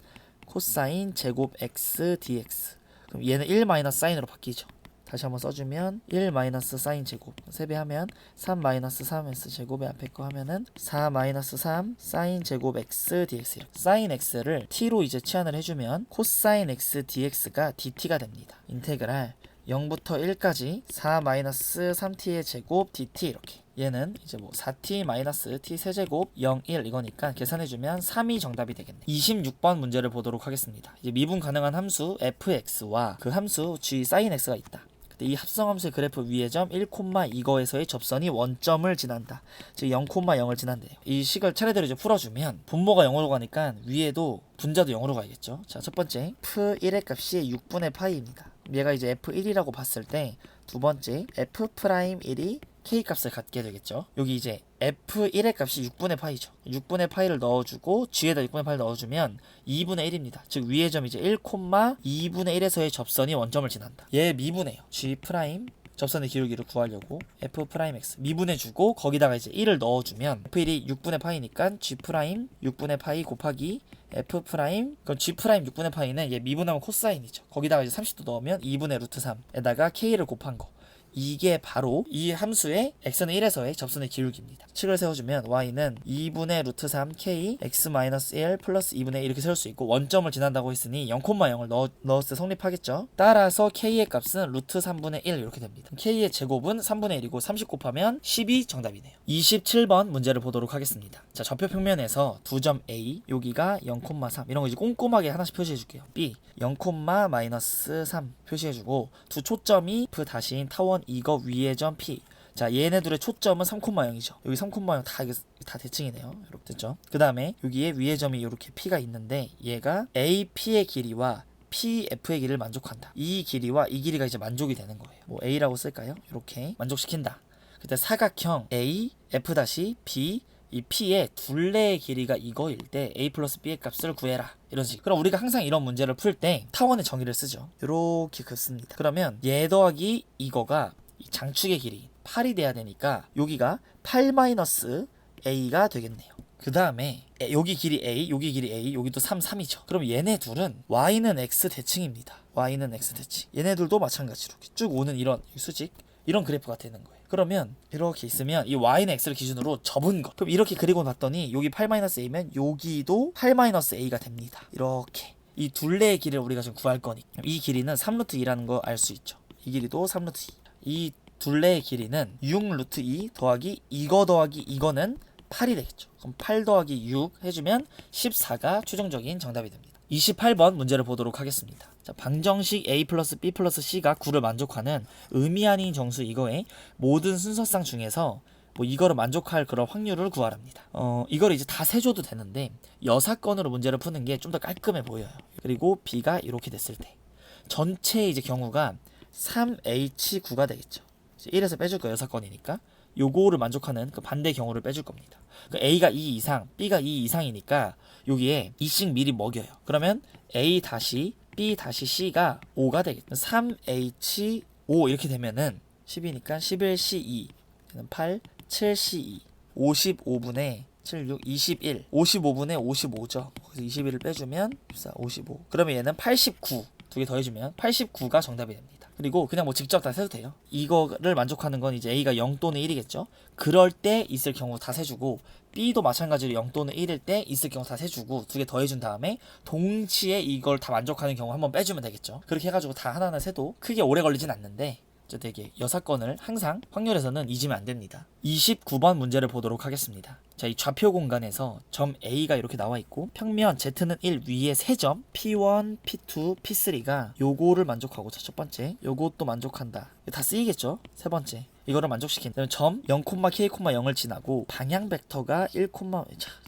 코사인 제곱 x dx. 그럼 얘는 1 마이너스 사인으로 바뀌죠. 다시 한번 써주면 1 마이너스 사인 제곱 3배하면 3 마이너스 3s 제곱에 앞에 거 하면은 4 마이너스 3 사인 제곱 x dx. 사인 x를 t로 이제 치환을 해주면 코사인 x dx가 dt가 됩니다. 인테그랄 0부터 1까지 4 마이너스 3t의 제곱 dt. 이렇게 얘는 이제 뭐 4t 마이너스 t 세제곱 0, 1 이거니까 계산해주면 3이 정답이 되겠네. 26번 문제를 보도록 하겠습니다. 이제 미분 가능한 함수 fx와 그 함수 g sin x가 있다. 이 합성함수의 그래프 위의 점 1, 이거에서의 접선이 원점을 지난다. 즉 0, 0을 지난대요. 이 식을 차례대로 이제 풀어주면 분모가 0으로 가니까 위에도 분자도 0으로 가야겠죠. 자, 첫 번째 f1의 값이 6분의 파이입니다. 얘가 이제 f1이라고 봤을 때 두 번째 f'1이 k 값을 갖게 되겠죠. 여기 이제 f1의 값이 6분의 파이죠. 6분의 파이를 넣어주고 g에다 6분의 파이를 넣어주면 2분의 1입니다. 즉 위의 점이 이제 1, 2분의 1에서의 접선이 원점을 지난다. 얘 미분해요. g' 접선의 기울기를 구하려고 f'x 미분해주고 거기다가 이제 1을 넣어주면 f1이 6분의 파이니까 g' 6분의 파이 곱하기 f', 그럼 g' 6분의 파이는 얘 미분하면 코사인이죠. 거기다가 이제 30도 넣으면 2분의 루트 3에다가 k를 곱한 거. 이게 바로 이 함수의 x는 1에서의 접선의 기울기입니다. 측을 세워주면 y는 2분의 루트 3k x-1 플러스 2분의 1 이렇게 세울 수 있고 원점을 지난다고 했으니 0,0을 넣었을 때 성립하겠죠. 따라서 k의 값은 루트 3분의 1 이렇게 됩니다. k의 제곱은 3분의 1이고 30 곱하면 12 정답이네요. 27번 문제를 보도록 하겠습니다. 자, 좌표 평면에서 두 점 A, 여기가 0,3 이런 거 이제 꼼꼼하게 하나씩 표시해 줄게요. B 0,-3 표시해주고 두 초점이 F 다시인 타원 이거 위의 점 P. 자, 얘네들의 초점은 3,0이죠. 여기 3,0 다 대칭이네요. 이렇게 됐죠. 그 다음에 여기에 위의 점이 이렇게 P가 있는데 얘가 AP의 길이와 PF의 길이를 만족한다. 이 길이와 이 길이가 이제 만족이 되는 거예요. 뭐 A라고 쓸까요? 이렇게 만족시킨다. 그때 사각형 A, F-B 이 P의 둘레의 길이가 이거일 때 A 플러스 B의 값을 구해라. 이런 식. 그럼 우리가 항상 이런 문제를 풀 때 타원의 정의를 쓰죠. 이렇게 긋습니다. 그러면 얘 더하기 이거가 이 장축의 길이 8이 돼야 되니까 여기가 8-A가 되겠네요. 그 다음에 여기 길이 A, 여기 길이 A, 여기도 3이죠. 그럼 얘네 둘은 Y는 X 대칭입니다. Y는 X 대칭. 얘네들도 마찬가지로 쭉 오는 이런 수직, 이런 그래프가 되는 거예요. 그러면 이렇게 있으면 이 y는 x를 기준으로 접은 것. 그럼 이렇게 그리고 봤더니 여기 8-a면 여기도 8-a가 됩니다. 이렇게 이 둘레의 길이를 우리가 지금 구할 거니까 이 길이는 3루트2라는 거 알 수 있죠. 이 길이도 3루트2. 이 둘레의 길이는 6루트2 더하기 이거 더하기 이거는 8이 되겠죠. 그럼 8 더하기 6 해주면 14가 최종적인 정답이 됩니다. 28번 문제를 보도록 하겠습니다. 자, 방정식 a 플러스 b 플러스 c가 9를 만족하는 의미 아닌 정수 이거의 모든 순서상 중에서 뭐 이거를 만족할 그런 확률을 구하랍니다. 이거를 이제 다 세줘도 되는데 여사건으로 문제를 푸는 게 좀 더 깔끔해 보여요. 그리고 b가 이렇게 됐을 때 전체 이제 경우가 3h9가 되겠죠. 1에서 빼줄 거예요. 여사건이니까. 요거를 만족하는 그 반대 경우를 빼줄 겁니다. 그러니까 A가 2 이상, B가 2 이상이니까 여기에 2씩 미리 먹여요. 그러면 A 다시 B 다시 C가 5가 되겠죠. 3H5 이렇게 되면은 10이니까 11C2 8, 7C2 55분의 7, 6, 21 55분의 55죠. 그래서 21을 빼주면 55. 그러면 얘는 89 두 개 더해주면 89가 정답이 됩니다. 그리고 그냥 뭐 직접 다 세도 돼요. 이거를 만족하는 건 이제 A가 0 또는 1이겠죠. 그럴 때 있을 경우 다 세주고 B도 마찬가지로 0 또는 1일 때 있을 경우 다 세주고 두 개 더해준 다음에 동시에 이걸 다 만족하는 경우 한번 빼주면 되겠죠. 그렇게 해가지고 다 하나하나 세도 크게 오래 걸리진 않는데 되게 여사건을 항상 확률에서는 잊으면 안 됩니다. 29번 문제를 보도록 하겠습니다. 자, 이 좌표 공간에서 점 A가 이렇게 나와 있고 평면 Z는 1 위에 세 점 P1, P2, P3가 요거를 만족하고 자, 첫 번째 요것도 만족한다. 다 쓰이겠죠? 세 번째 이거를 만족시킨 점 0,K,0을 지나고 방향 벡터가 1,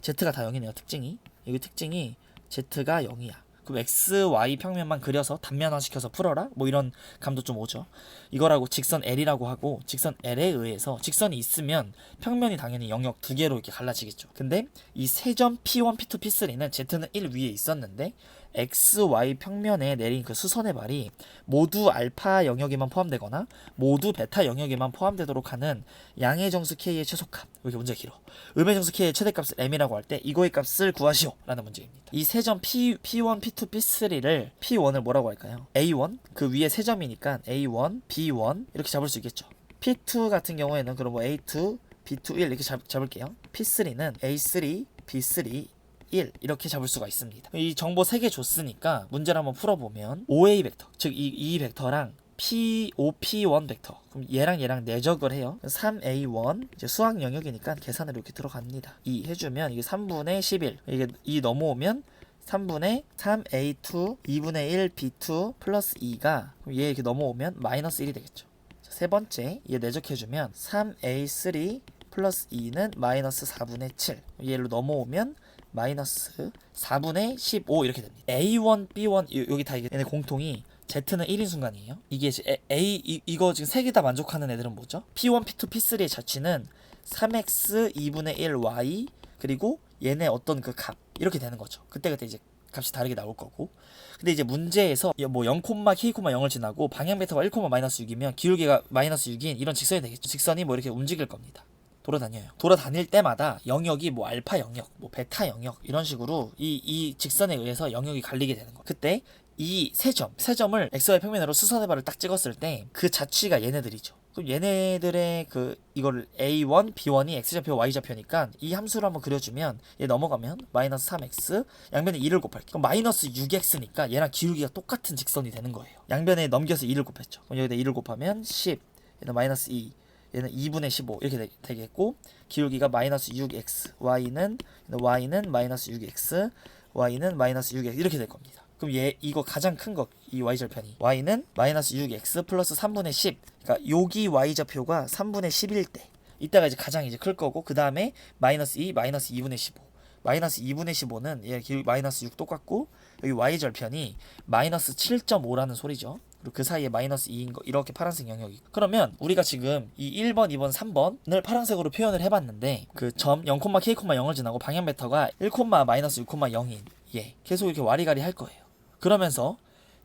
Z가 다 0이네요. 특징이 여기 특징이 Z가 0이야. 그럼 x, y 평면만 그려서 단면화시켜서 풀어라? 뭐 이런 감도 좀 오죠. 이거라고 직선 L이라고 하고 직선 L에 의해서 직선이 있으면 평면이 당연히 영역 두 개로 이렇게 갈라지겠죠. 근데 이 세 점 P1, P2, P3는 Z는 1 위에 있었는데 x, y 평면에 내린 그 수선의 발이 모두 알파 영역에만 포함되거나 모두 베타 영역에만 포함되도록 하는 양의 정수 k의 최소값. 이렇게 문제 길어. 음의 정수 k의 최대값을 m이라고 할 때 이거의 값을 구하시오 라는 문제입니다. 이 세 점 P1, P2, P3를 P1을 뭐라고 할까요? A1 그 위에 세 점이니까 A1, B1 이렇게 잡을 수 있겠죠. P2 같은 경우에는 그럼 뭐 A2, B2, 1 이렇게 잡을게요. P3는 A3, B3 1 이렇게 잡을 수가 있습니다. 이 정보 3개 줬으니까 문제를 한번 풀어보면 OA 벡터 즉 이 벡터랑 P5P1 벡터 그럼 얘랑 내적을 해요. 3A1 이제 수학 영역이니까 계산을 이렇게 들어갑니다. 2 해주면 이게 3분의 11 이게 2 넘어오면 3분의 3A2 2분의 1 B2 플러스 2가 얘 이렇게 넘어오면 마이너스 1이 되겠죠. 자, 세 번째 얘 내적해주면 3A3 플러스 2는 마이너스 4분의 7 얘로 넘어오면 마이너스 4분의 15 이렇게 됩니다. A1, B1 여기 다 얘네 공통이 Z는 1인 순간이에요. 이게 이거 지금 3개 다 만족하는 애들은 뭐죠? P1, P2, P3의 자취는 3x 2분의 1 y 그리고 얘네 어떤 그 값 이렇게 되는 거죠. 그때그때 이제 값이 다르게 나올 거고. 근데 이제 문제에서 뭐 0, k, 0을 지나고 방향 벡터가 1, 마이너스 6이면 기울기가 마이너스 6인 이런 직선이 되겠죠. 직선이 뭐 이렇게 움직일 겁니다. 돌아다녀요. 돌아다닐 때마다 영역이 뭐 알파 영역, 뭐 베타 영역 이런 식으로 이 직선에 의해서 영역이 갈리게 되는 거예요. 그때 이 세 점을 xy 평면으로 수선의 발을 딱 찍었을 때 그 자취가 얘네들이죠. 그럼 얘네들의 이거를 a1, b1이 x좌표, y좌표니까 이 함수를 한번 그려주면 얘 넘어가면 마이너스 3x 양변에 2를 곱할게요. 그럼 마이너스 6x니까 얘랑 기울기가 똑같은 직선이 되는 거예요. 양변에 넘겨서 2를 곱했죠. 그럼 여기다 2를 곱하면 10, 얘는 마이너스 2, 얘는 2분의 15 이렇게 되겠고 기울기가 마이너스 6x, y는 마이너스 6x, y는 마이너스 6x 이렇게 될 겁니다. 그럼 이거 가장 큰 거 이 y절편이 y는 마이너스 6x 플러스 3분의 10 그러니까 여기 y좌표가 3분의 10일 때 이때가 이제 가장 이제 클 거고 그 다음에 마이너스 2 마이너스 2분의 15 마이너스 2분의 15는 얘 마이너스 6 똑같고 여기 y절편이 마이너스 7.5라는 소리죠. 그리고 그 사이에 마이너스 2인 거 이렇게 파란색 영역이 그러면 우리가 지금 이 1번, 2번, 3번을 파란색으로 표현을 해봤는데 그 점 0, k, 0을 지나고 방향 벡터가 1, 마이너스 6, 0인 예 계속 이렇게 와리가리 할 거예요. 그러면서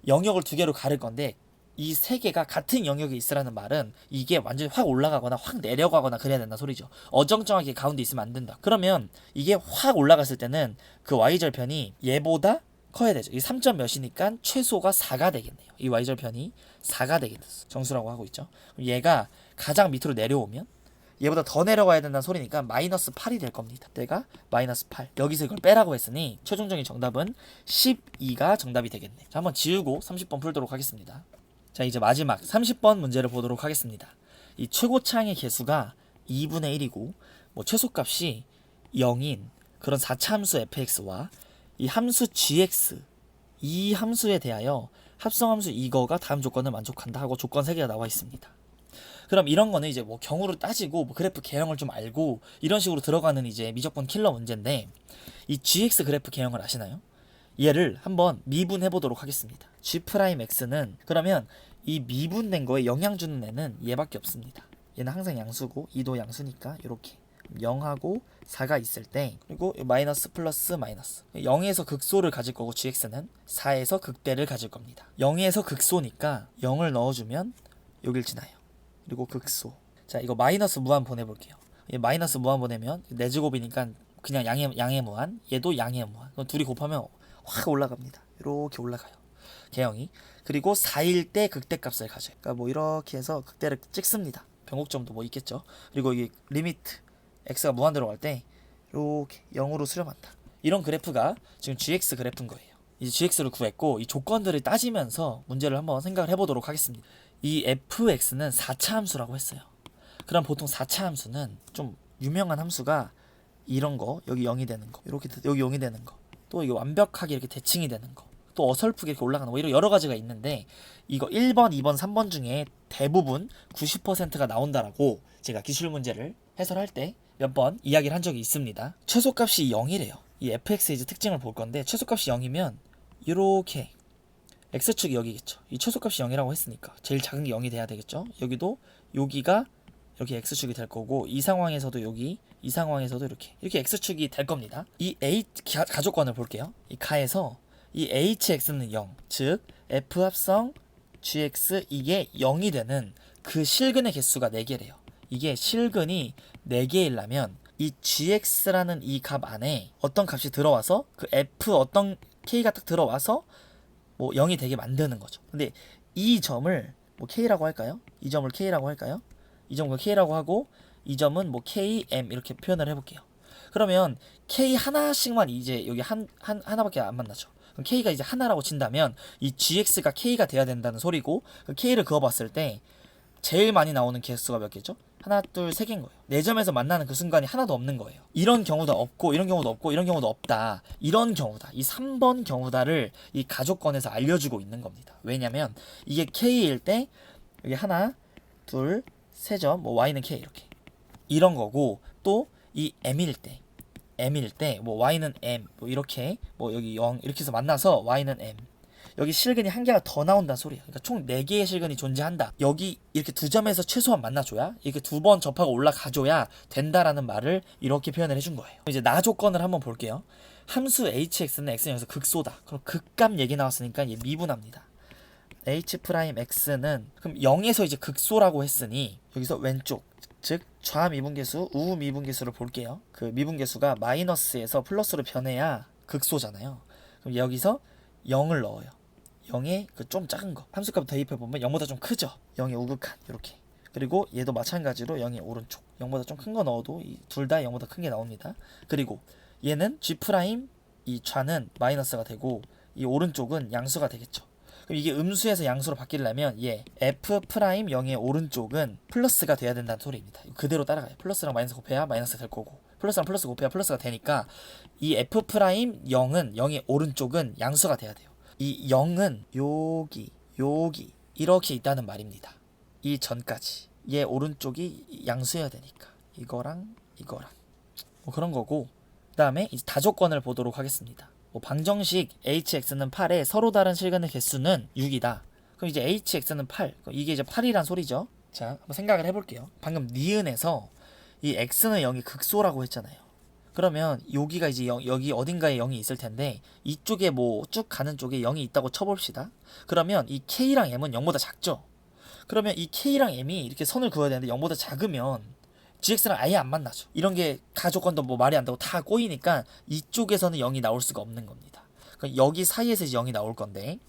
영역을 두 개로 가를 건데 이 세 개가 같은 영역에 있으라는 말은 이게 완전히 확 올라가거나 확 내려가거나 그래야 된다 소리죠. 어정쩡하게 가운데 있으면 안 된다. 그러면 이게 확 올라갔을 때는 그 y절편이 얘보다 커야 되죠. 이 3점 몇이니까 최소가 4가 되겠네요. 이 y절편이 4가 되겠다. 정수라고 하고 있죠. 얘가 가장 밑으로 내려오면 얘보다 더 내려가야 된다는 소리니까 마이너스 8이 될 겁니다. 때가 마이너스 8. 여기서 이걸 빼라고 했으니 최종적인 정답은 12가 정답이 되겠네. 자, 한번 지우고 30번 풀도록 하겠습니다. 자, 이제 마지막 30번 문제를 보도록 하겠습니다. 이 최고차항의 개수가 2분의 1이고 뭐 최소값이 0인 그런 4차 함수 fx와 이 함수 gx 이 함수에 대하여 합성함수 이거가 다음 조건을 만족한다 하고 조건 3개가 나와 있습니다. 그럼 이런 거는 이제 뭐 경우를 따지고 뭐 그래프 개형을 좀 알고 이런 식으로 들어가는 이제 미적분 킬러 문제인데 이 gx 그래프 개형을 아시나요? 얘를 한번 미분해 보도록 하겠습니다. g'x는 그러면 이 미분된 거에 영향 주는 애는 얘밖에 없습니다. 얘는 항상 양수고 2도 양수니까 이렇게 0하고 4가 있을 때 그리고 마이너스 플러스 마이너스 0에서 극소를 가질 거고 gx는 4에서 극대를 가질 겁니다. 0에서 극소니까 0을 넣어주면 여길 지나요. 그리고 극소. 자, 이거 마이너스 무한 보내볼게요. 마이너스 무한 보내면 4제곱이니까 그냥 양의 무한, 얘도 양의 무한. 그럼 둘이 곱하면 확 올라갑니다. 이렇게 올라가요. 개형이. 그리고 4일 때 극대값을 가져요. 그러니까 뭐 이렇게 해서 극대를 찍습니다. 변곡점도 뭐 있겠죠. 그리고 이 리미트 x가 무한대로 갈 때 이렇게 0으로 수렴한다. 이런 그래프가 지금 gx 그래프인 거예요. 이제 gx를 구했고 이 조건들을 따지면서 문제를 한번 생각을 해보도록 하겠습니다. 이 fx는 4차 함수라고 했어요. 그럼 보통 4차 함수는 좀 유명한 함수가 이런 거, 여기 0이 되는 거, 이렇게 여기 0이 되는 거, 또 이게 완벽하게 이렇게 대칭이 되는 거, 또 어설프게 이렇게 올라가는 거, 이런 여러 가지가 있는데 이거 1번, 2번, 3번 중에 대부분 90%가 나온다라고 제가 기출 문제를 해설할 때 몇 번 이야기를 한 적이 있습니다. 최소값이 0이래요. 이 fx의 이제 특징을 볼 건데 최소값이 0이면 이렇게 x축이 여기겠죠. 이 최소값이 0이라고 했으니까 제일 작은 게 0이 돼야 되겠죠. 여기가 이렇게 x축이 될 거고 이 상황에서도 이 상황에서도 이렇게 x축이 될 겁니다. 이 가족권을 볼게요. 이 가에서 이 hx는 0, 즉 f 합성 gx 이게 0이 되는 그 실근의 개수가 4개래요. 이게 실근이 4개이려면 이 gx라는 이 값 안에 어떤 값이 들어와서 그 f 어떤 k가 딱 들어와서 뭐 0이 되게 만드는 거죠. 근데 이 점을 뭐 k라고 할까요? 이 점을 k라고 할까요? 이 점을 k라고 하고 이 점은 뭐 km 이렇게 표현을 해볼게요. 그러면 k 하나씩만 이제 여기 하나밖에 안 만나죠. 그럼 k가 이제 하나라고 친다면 이 gx가 k가 돼야 된다는 소리고 그 k를 그어봤을 때 제일 많이 나오는 개수가 몇 개죠? 하나, 둘, 세 개인 거예요. 4점에서 만나는 그 순간이 하나도 없는 거예요. 이런 경우도 없고 이런 경우도 없고 이런 경우도 없다. 이런 경우다. 이 3번 경우다를 이 가족권에서 알려주고 있는 겁니다. 왜냐면 이게 k일 때 여기 하나, 둘, 세 점, 뭐 y는 k 이렇게 이런 거고 또 이 m일 때 뭐 y는 m 뭐 이렇게 뭐 여기 0 이렇게 해서 만나서 y는 m 여기 실근이 한 개가 더 나온다는 소리야. 그러니까 총 4개의 실근이 존재한다. 여기 이렇게 두 점에서 최소한 만나줘야, 이렇게 2번 접하고 올라가줘야 된다라는 말을 이렇게 표현을 해준 거예요. 이제 나 조건을 한번 볼게요. 함수 hx는 x는 여기서 극소다. 그럼 극값 얘기 나왔으니까 얘 미분합니다. h'x는 그럼 0에서 이제 극소라고 했으니 여기서 왼쪽, 즉 좌미분계수, 우미분계수를 볼게요. 그 미분계수가 마이너스에서 플러스로 변해야 극소잖아요. 그럼 여기서 0을 넣어요. 0에 그 좀 작은 거 함수값 대입해보면 0보다 좀 크죠. 0의 우극한 이렇게. 그리고 얘도 마찬가지로 0의 오른쪽, 0보다 좀 큰 거 넣어도 둘 다 0보다 큰 게 나옵니다. 그리고 얘는 g' 이 좌는 마이너스가 되고 이 오른쪽은 양수가 되겠죠. 그럼 이게 음수에서 양수로 바뀌려면 얘 f' 0의 오른쪽은 플러스가 돼야 된다는 소리입니다. 그대로 따라가요. 플러스랑 마이너스 곱해야 마이너스 될 거고, 플러스랑 플러스 곱해야 플러스가 되니까 이 f' 0은 0의 오른쪽은 양수가 돼야 돼요. 이 0은 여기 이렇게 있다는 말입니다. 이 전까지 얘 오른쪽이 양수여야 되니까 이거랑 뭐 그런 거고, 그 다음에 이제 다조건을 보도록 하겠습니다. 방정식 hx는 8에 서로 다른 실근의 개수는 6이다. 그럼 이제 hx는 8. 이게 이제 8이란 소리죠. 자, 한번 생각을 해볼게요. 방금 니은에서 이 x는 0이 극소라고 했잖아요. 그러면 여기가 이제 여기 어딘가에 0이 있을 텐데 이쪽에 뭐 쭉 가는 쪽에 0이 있다고 쳐봅시다. 그러면 이 k랑 m은 0보다 작죠. 그러면 이 k랑 m이 이렇게 선을 그어야 되는데 0보다 작으면 gx랑 아예 안 만나죠. 이런 게 가조건도 뭐 말이 안 되고 다 꼬이니까 이쪽에서는 0이 나올 수가 없는 겁니다. 그러니까 여기 사이에서 0이 나올 건데,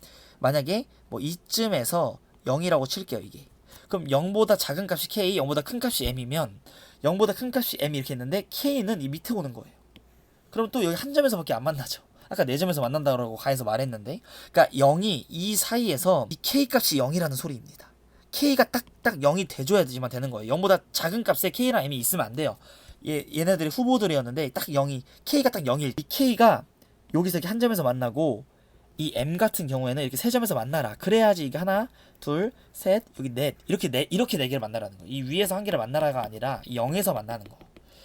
만약에 뭐 이쯤에서 0이라고 칠게요. 이게 그럼 0보다 작은 값이 k, 0보다 큰 값이 m이면 0보다 큰 값이 m 이렇게 했는데 k는 이 밑에 오는 거예요. 그럼 또 여기 한 점에서밖에 안 만나죠. 아까 4점에서 만난다고 가에서 말했는데, 그러니까 0이 이 사이에서 이 k 값이 0이라는 소리입니다. k가 딱 0이 돼줘야지만 되는 거예요. 0보다 작은 값에 k랑 m이 있으면 안 돼요. 얘네들이 후보들이었는데 딱 0이, k가 딱 0일, 이 k가 여기서 이렇게 한 점에서 만나고 이 m 같은 경우에는 이렇게 세 점에서 만나라. 그래야지 이게 하나, 둘, 셋, 여기 넷, 이렇게 네 개를 만나라는 거. 이 위에서 한 개를 만나라가 아니라 이 0에서 만나는 거.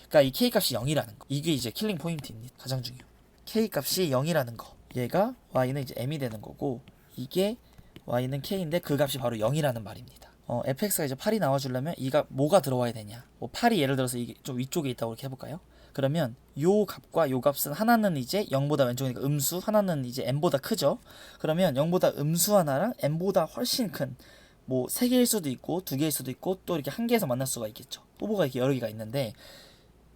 그러니까 이 k 값이 0이라는 거. 이게 이제 킬링 포인트입니다. 가장 중요. k 값이 0이라는 거. 얘가 y는 이제 m이 되는 거고, 이게 y는 k인데 그 값이 바로 0이라는 말입니다. fx가 이제 8이 나와주려면 이가 뭐가 들어와야 되냐. 뭐 8이 예를 들어서 이게 좀 위쪽에 있다고 이렇게 해볼까요? 그러면 요 값과 요 값은 하나는 이제 0보다 왼쪽이니까 음수, 하나는 이제 m보다 크죠. 그러면 0보다 음수 하나랑 m보다 훨씬 큰 뭐 3개일 수도 있고 2개일 수도 있고 또 이렇게 1개에서 만날 수가 있겠죠. 후보가 이렇게 여러 개가 있는데,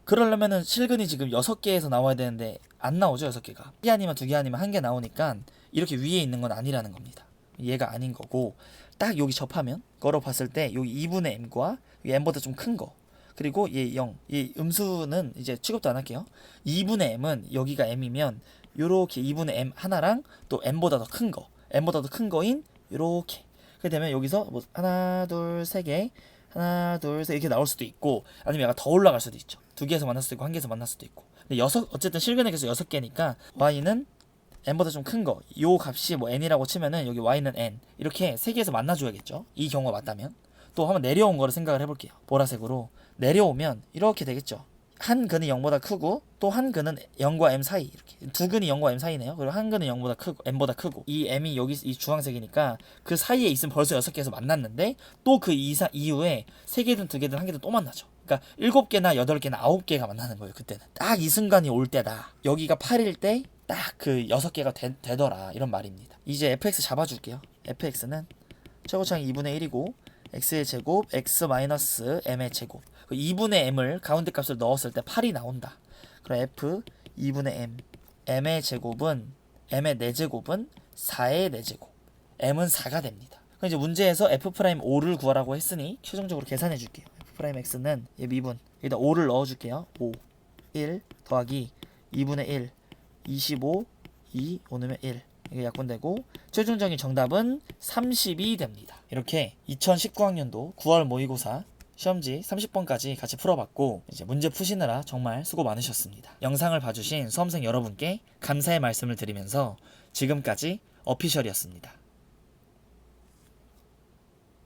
그러려면은 실근이 지금 6개에서 나와야 되는데 안 나오죠. 6개가 1개 아니면 2개 아니면 1개 나오니까 이렇게 위에 있는 건 아니라는 겁니다. 얘가 아닌 거고, 딱 여기 접하면 거로 봤을 때 여기 2분의 m과 m보다 좀 큰 거, 그리고 얘 0, 이 음수는 이제 취급도 안 할게요. 2분의 m은 여기가 m이면 요렇게 2분의 m 하나랑 또 m보다 더 큰 거, m보다 더 큰 거인 요렇게, 그렇게 되면 여기서 뭐 하나 둘 세 개, 하나 둘 세 이렇게 나올 수도 있고, 아니면 얘가 더 올라갈 수도 있죠. 2개에서 만날 수도 있고 1개에서 만날 수도 있고. 근데 어쨌든 실근의 개수 6개니까 y는 n보다 좀 큰 거, 요 값이 뭐 n이라고 치면은 여기 y는 n, 이렇게 3개에서 만나줘야겠죠. 이 경우가 맞다면. 또 한번 내려온 거를 생각을 해볼게요. 보라색으로 내려오면 이렇게 되겠죠. 한 근이 0보다 크고 또 한 근은 0과 m 사이, 이렇게 두 근이 0과 m 사이네요. 그리고 한 근은 0보다 크고 m보다 크고, 이 m이 여기 이 주황색이니까 그 사이에 있으면 벌써 6개에서 만났는데, 또 그 이후에 3개든 2개든 1개든 또 만나죠. 그러니까 7개나 8개나 9개가 만나는 거예요. 그때는 딱 이 순간이 올 때다. 여기가 8일 때 딱 그 6개가 되더라, 이런 말입니다. 이제 fx 잡아줄게요. fx는 최고차항이 2분의 1이고 x의 제곱 x 마이너스 m의 제곱, 2분의 m을 가운데 값을 넣었을 때 8이 나온다. 그럼 f 2분의 m, m의 제곱은 m의 4제곱은 4의 4제곱, m은 4가 됩니다. 그럼 이제 문제에서 f'5를 구하라고 했으니 최종적으로 계산해 줄게요. f'x는 얘 미분, 여기다 5를 넣어줄게요. 5, 1 더하기 2분의 1, 25, 2, 5 넣으면 1. 이게 약분되고 최종적인 정답은 30이 됩니다. 이렇게 2019학년도 9월 모의고사 시험지 30번까지 같이 풀어봤고, 이제 문제 푸시느라 정말 수고 많으셨습니다. 영상을 봐주신 수험생 여러분께 감사의 말씀을 드리면서 지금까지 어피셜이었습니다.